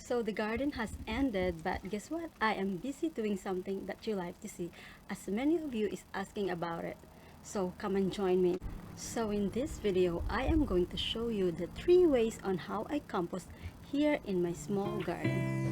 So the garden has ended, but guess what? I am busy doing something that you like to see, as many of you is asking about it. So come and join me. So in this video, I am going to show you the 3 ways on how I compost here in my small garden.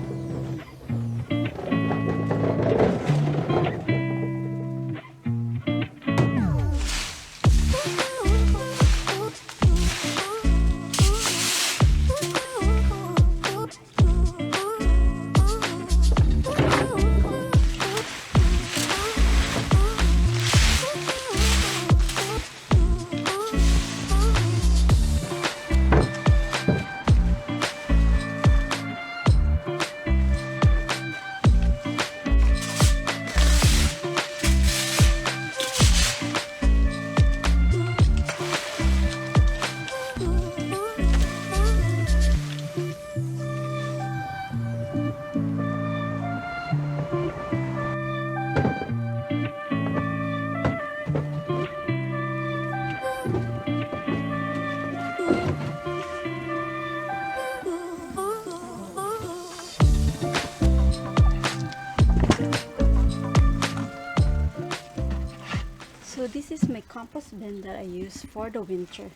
So this is my compost bin that I use for the winter.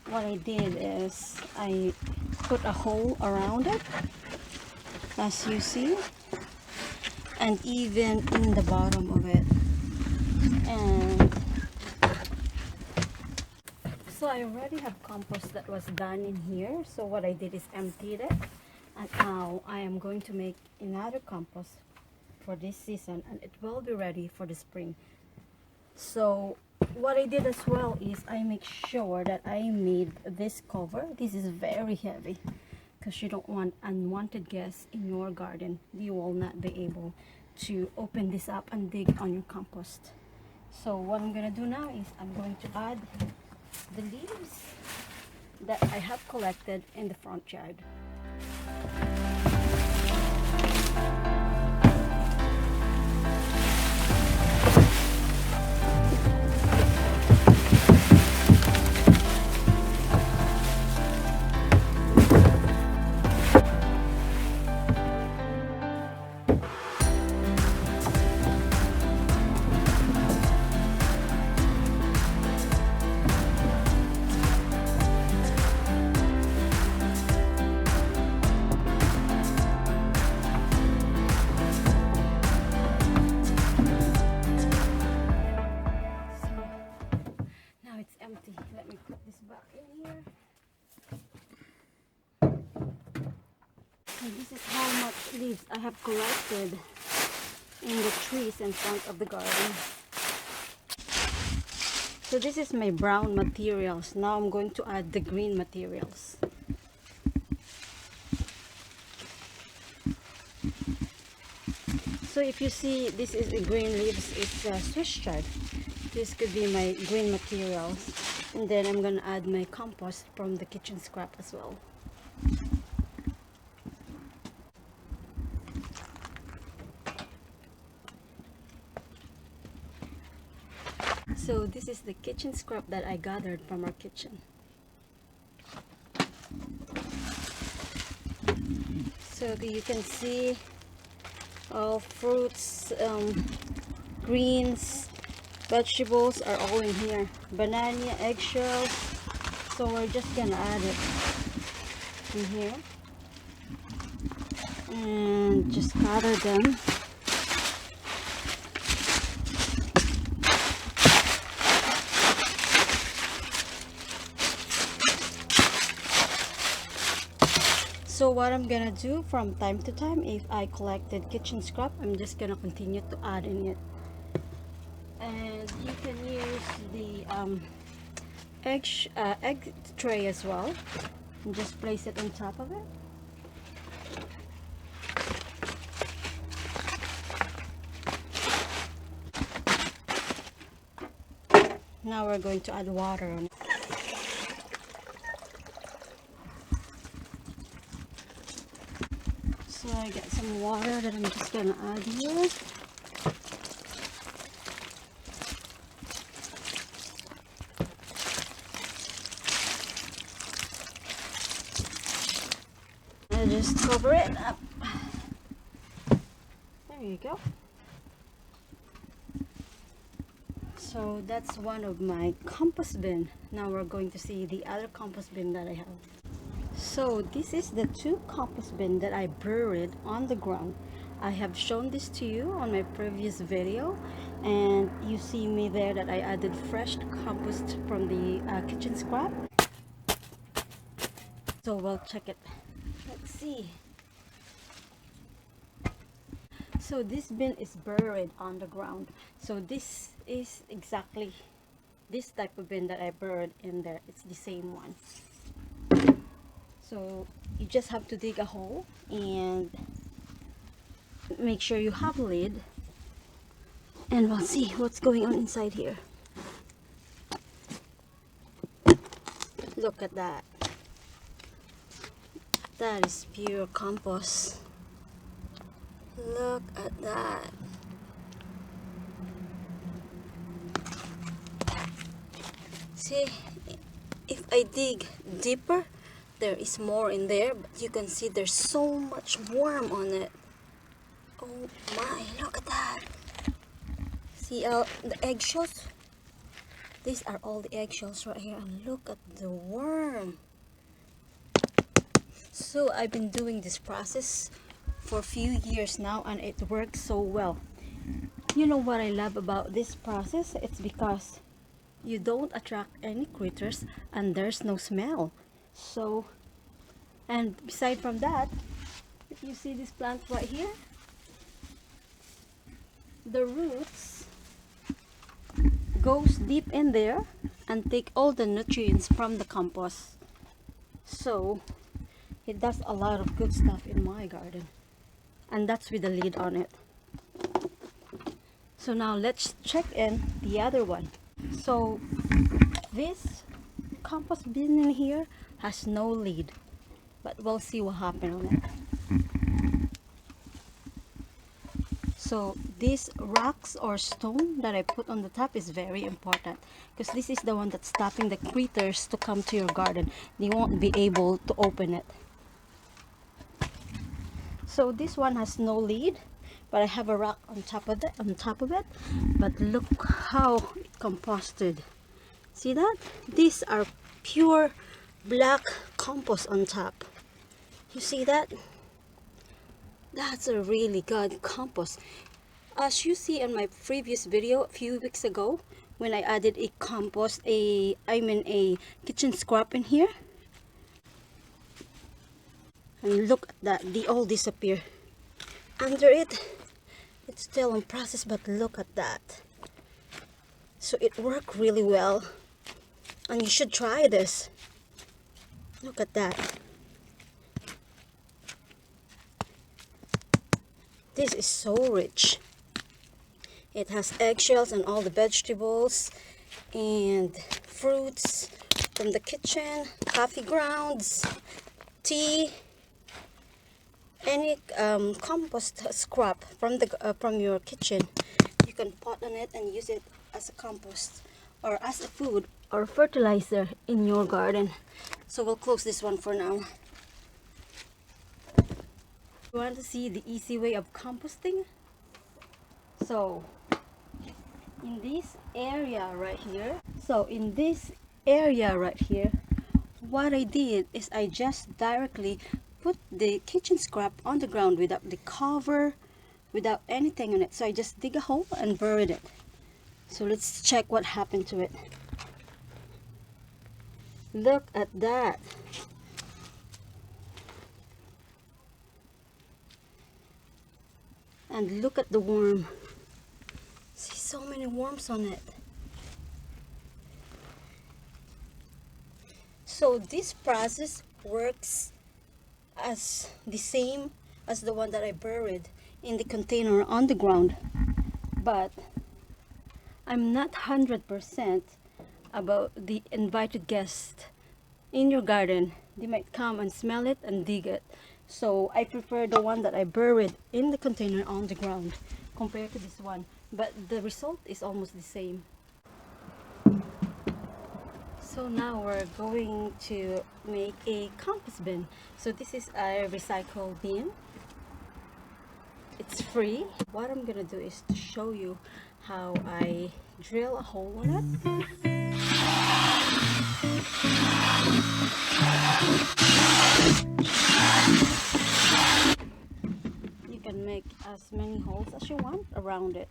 What I did is I put a hole around it, as you see, and even in the bottom of it. And so I already have compost that was done in here. So what I did is emptied it, and now I am going to make another compost for this season, and it will be ready for the spring. So what I did as well is I make sure that I made this cover. This is very heavy because you don't want unwanted guests in your garden. You will not be able to open this up and dig on your compost. So what I'm gonna do now is I'm going to add the leaves that I have collected in the front yard. Let me put this back in here. And this is how much leaves I have collected in the trees in front of the garden. So this is my brown materials. Now I'm going to add the green materials. So if you see, this is the green leaves, it's Swiss chard. This could be my green materials. And then I'm gonna add my compost from the kitchen scrap as well. So this is the kitchen scrap that I gathered from our kitchen. So you can see all fruits, greens, vegetables are all in here. Banana, eggshells. So we're just gonna add it in here and just gather them. So what I'm gonna do from time to time, if I collected kitchen scrap, I'm just gonna continue to add in it. And you can use the egg tray as well, and just place it on top of it. Now we're going to add water on it. So I get some water that I'm just gonna add here. I just cover cover it up. There you go. So that's one of my compost bin. Now we're going to see the other compost bin that I have. So this is the 2 compost bin that I buried on the ground. I have shown this to you on my previous video, and you see me there that I added fresh compost from the kitchen scrap. So we'll check it. Let's see. So this bin is buried on the ground. So this is exactly this type of bin that I buried in there. It's the same one. So you just have to dig a hole and make sure you have a lid, and we'll see what's going on inside here. Look at that. That is pure compost. Look at that. See, if I dig deeper, there is more in there, but you can see there's so much worm on it. Oh my, look at that. See the eggshells? These are all the eggshells right here, and look at the worm. So I've been doing this process for a few years now, and it works so well. You know what I love about this process? It's because you don't attract any critters and there's no smell. So, and aside from that, if you see this plant right here, the roots goes deep in there and take all the nutrients from the compost. So it does a lot of good stuff in my garden, and that's with the lid on it. So now let's check in the other one. So this compost bin in here has no lid, but we'll see what happened on it. So these rocks or stone that I put on the top is very important, because this is the one that's stopping the critters to come to your garden. They won't be able to open it. So this one has no lid, but I have a rock on top of it. But look how it composted. See that? These are pure black compost on top. You see that? That's a really good compost. As you see in my previous video a few weeks ago, when I added a compost, a kitchen scrap in here, and look at that, they all disappear under it. It's still in process, but look at that. So it worked really well, and you should try this. Look at that. This is so rich. It has eggshells and all the vegetables and fruits from the kitchen, coffee grounds, tea, any compost scrap from your kitchen. You can pot on it and use it as a compost or as a food or fertilizer in your garden. So we'll close this one for now. You want to see the easy way of composting? So in this area right here, what I did is I just directly put the kitchen scrap on the ground without the cover, without anything on it. So I just dig a hole and buried it. So let's check what happened to it. Look at that. And look at the worm. See, so many worms on it. So this process works as the same as the one that I buried in the container on the ground, but I'm not 100% about the invited guests in your garden. They might come and smell it and dig it. So I prefer the one that I buried in the container on the ground compared to this one, but the result is almost the same. So now we're going to make a compost bin. So this is a recycle bin. It's free. What I'm gonna do is to show you how I drill a hole in it. You can make as many holes as you want around it.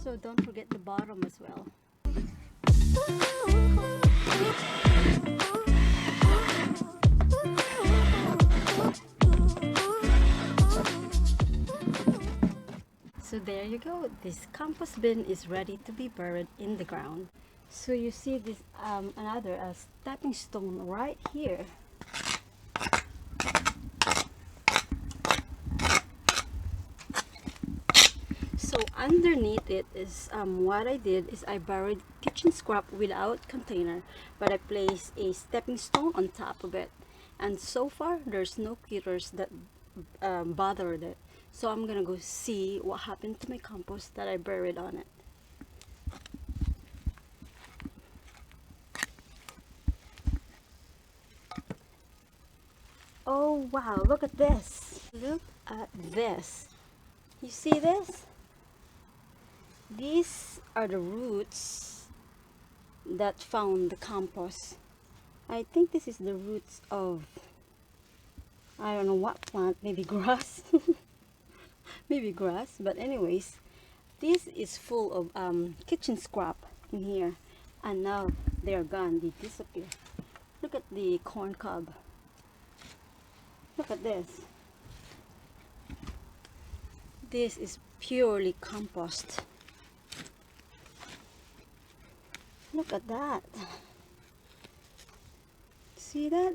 So don't forget the bottom as well. So there you go. This compost bin is ready to be buried in the ground. So you see this another stepping stone right here. So underneath it is what I did is I buried kitchen scrap without container, but I placed a stepping stone on top of it, and so far there's no critters that bothered it. So I'm gonna go see what happened to my compost that I buried on it. Oh wow, look at this. Look at this. You see this? These are the roots that found the compost. I think this is the roots of, I don't know what plant, maybe grass. Maybe grass, but anyways, this is full of kitchen scrap in here, and now they're gone, they disappear. Look at the corn cob. Look at this. This is purely compost. Look at that. See that?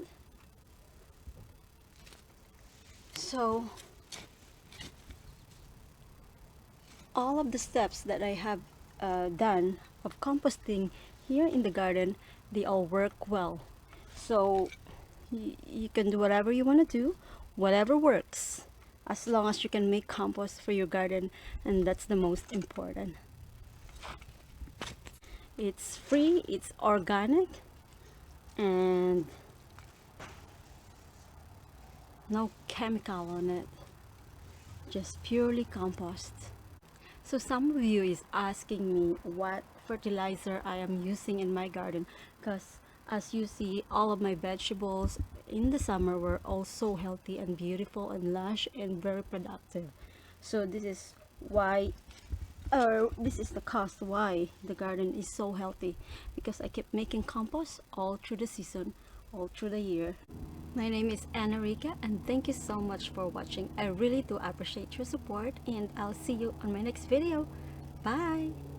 So all of the steps that I have done of composting here in the garden, they all work well. So you can do whatever you want to do, whatever works, as long as you can make compost for your garden, and that's the most important. It's free, it's organic, and no chemical on it, just purely compost. So some of you is asking me what fertilizer I am using in my garden, because as you see, all of my vegetables in the summer were all so healthy and beautiful and lush and very productive. So this is why, or this is the cost why the garden is so healthy, because I keep making compost all through the season, all through the year. My name is Anarika, and thank you so much for watching. I really do appreciate your support, and I'll see you on my next video. Bye!